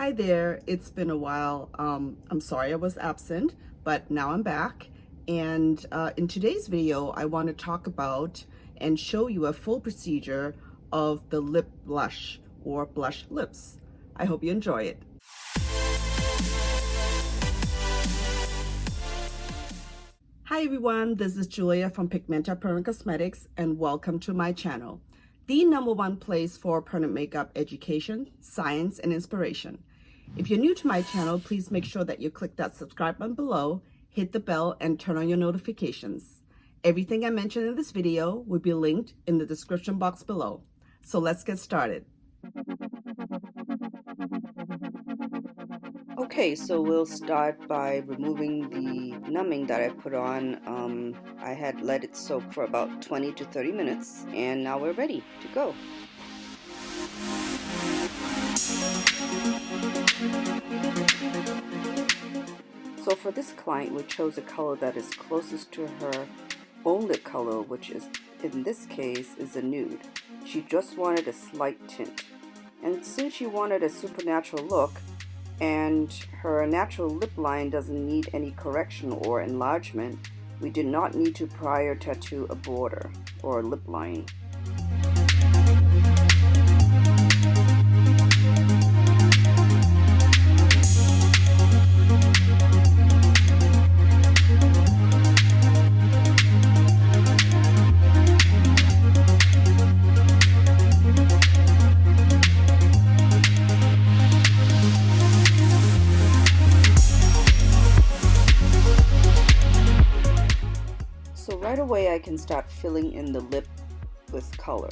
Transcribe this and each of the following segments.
Hi there, it's been a while. I'm sorry I was absent, but now I'm back. And in today's video, I want to talk about and show you a full procedure of the lip blush or blush lips. I hope you enjoy it. Hi everyone, this is Julia from Pigmenta Cosmetics and welcome to my channel, the #1 place for permanent makeup education, science, and inspiration. If you're new to my channel, please make sure that you click that subscribe button below, hit the bell, and turn on your notifications. Everything I mentioned in this video will be linked in the description box below. So let's get started. Okay, so we'll start by removing the numbing that I put on. I had let it soak for about 20 to 30 minutes, and now we're ready to go. So for this client, we chose a color that is closest to her own lip color, which is, in this case, is a nude. She just wanted a slight tint. And since she wanted a supernatural look, and her natural lip line doesn't need any correction or enlargement, we did not need to prior tattoo a border or a lip line. Right away I can start filling in the lip with color.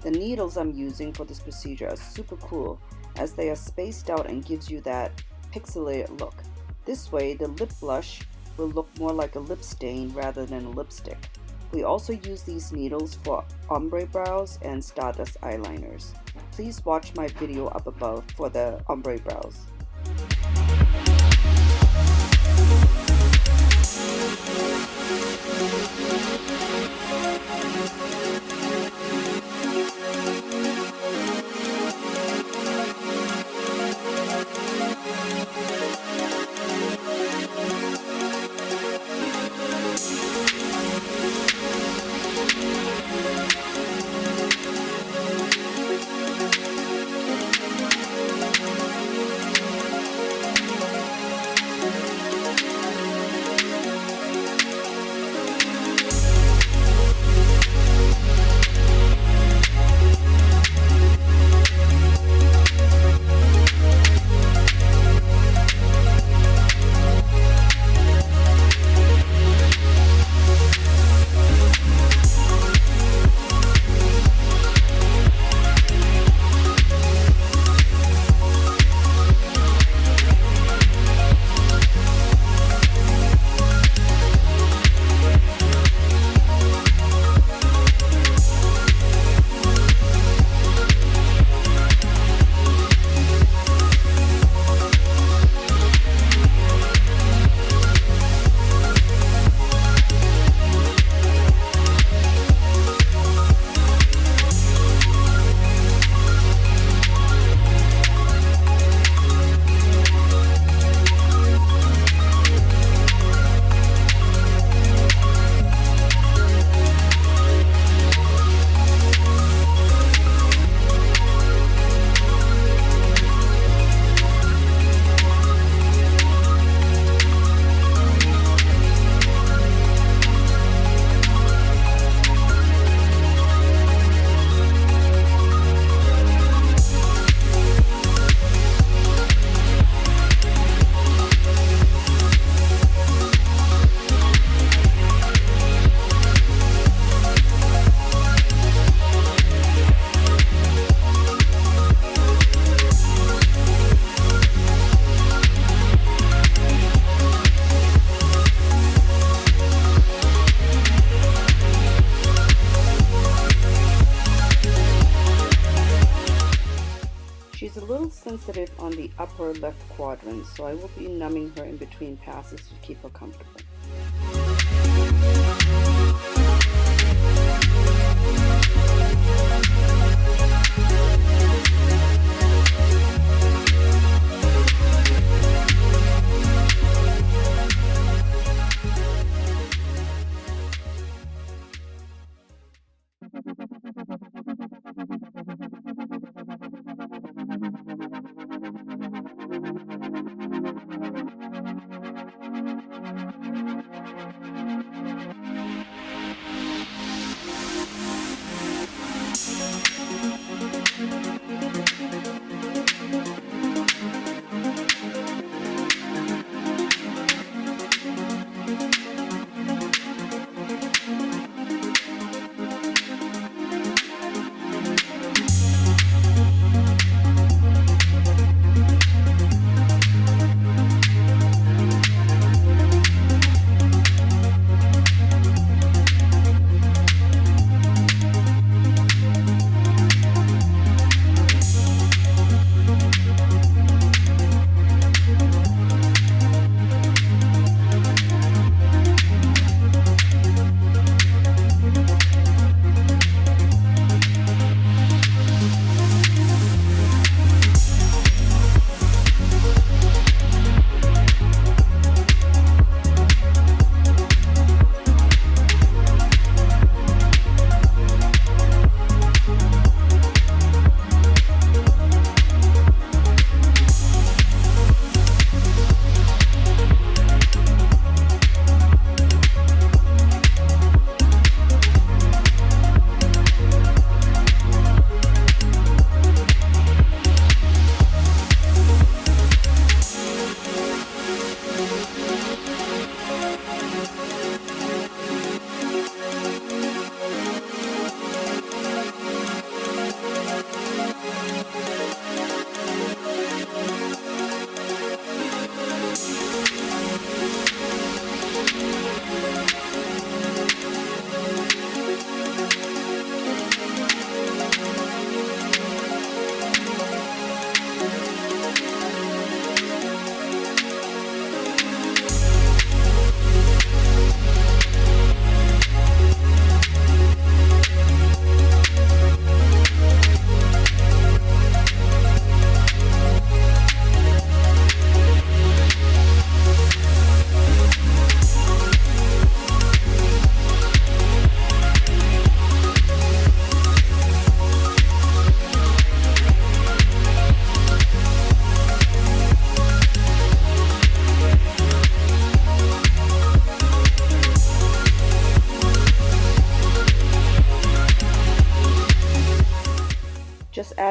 The needles I'm using for this procedure are super cool as they are spaced out and gives you that pixelated look. This way the lip blush will look more like a lip stain rather than a lipstick. We also use these needles for ombre brows and stardust eyeliners. Please watch my video up above for the ombre brows. She's a little sensitive on the upper left quadrant, so I will be numbing her in between passes to keep her comfortable.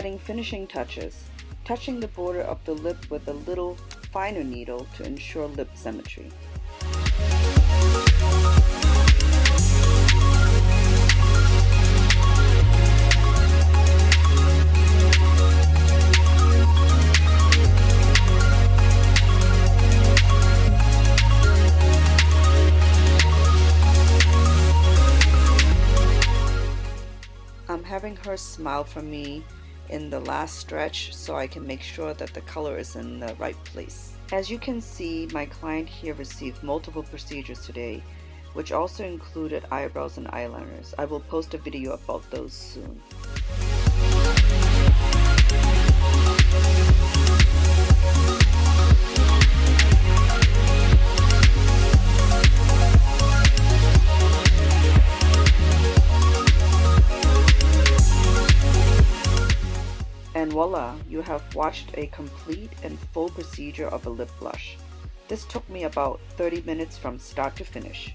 adding finishing touches, touching the border of the lip with a little finer needle to ensure lip symmetry. I'm having her smile for me in the last stretch so I can make sure that the color is in the right place. As you can see, my client here received multiple procedures today, which also included eyebrows and eyeliners. I will post a video about those soon. And voila, you have watched a complete and full procedure of a lip blush. This took me about 30 minutes from start to finish.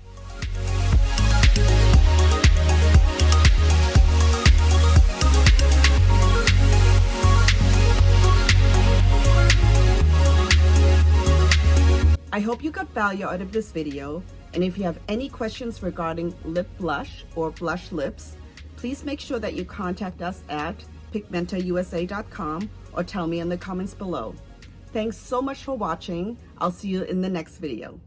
I hope you got value out of this video, and if you have any questions regarding lip blush or blush lips, please make sure that you contact us at pigmentausa.com or tell me in the comments below. Thanks so much for watching. I'll see you in the next video.